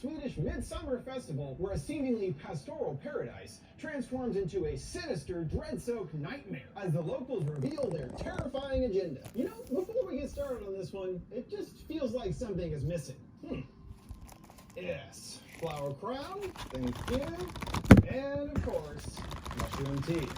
Swedish Midsommer festival, where a seemingly pastoral paradise transforms into a sinister, dread-soaked nightmare as the locals reveal their terrifying agenda. You know, before we get started on this one, it just feels like something is missing. Yes, flower crown, thank you, and of course, mushroom tea.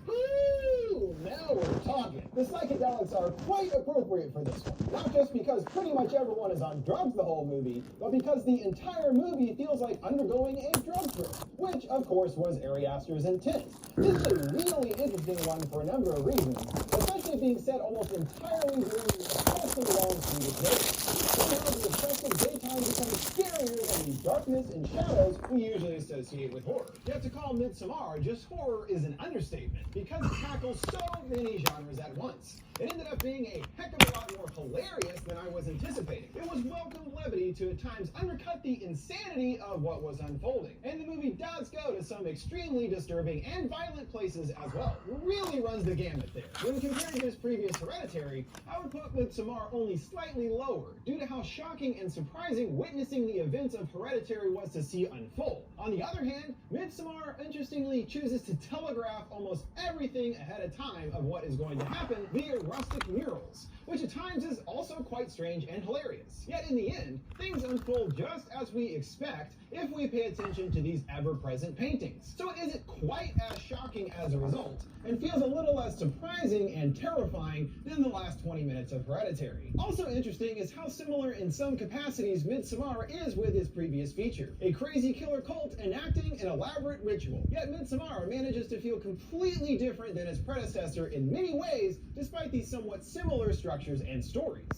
Woo! Now we're talking. The psychedelics are quite appropriate for this one. Not just because pretty much everyone is on drugs the whole movie, but because the entire movie feels like undergoing a drug trip, which of course was Ari Aster's intent. This is a really interesting one for a number of reasons, especially being set almost entirely during the oppressing long Swedish days. Somehow the oppressive daytime becomes scarier than the darkness and shadows we usually associate with horror. Yet to call Midsommar just horror is an understatement, because it tackles so many genres at once. It ended up being a heck of a lot more hilarious than I was anticipating. It was welcome levity to at times undercut the insanity of what was unfolding. And the movie does go to some extremely disturbing and violent places as well. It really runs the gamut there. When compared to his previous Hereditary, I would put Midsommar only slightly lower, due to how shocking and surprising witnessing the events of Hereditary was to see unfold. On the other hand, Midsommar interestingly chooses to telegraph almost everything ahead of time of what is going to happen via rustic murals, which at times is also quite strange and hilarious. Yet in the end, things unfold just as we expect if we pay attention to these ever-present paintings. So it isn't quite as shocking as a result, and feels a little less surprising and terrifying than the last 20 minutes of Hereditary. Also interesting is how similar in some capacities Midsommar is with his previous feature, a crazy killer cult enacting an elaborate ritual. Yet Midsommar manages to feel completely different than its predecessor in many ways, despite these somewhat similar structures and stories.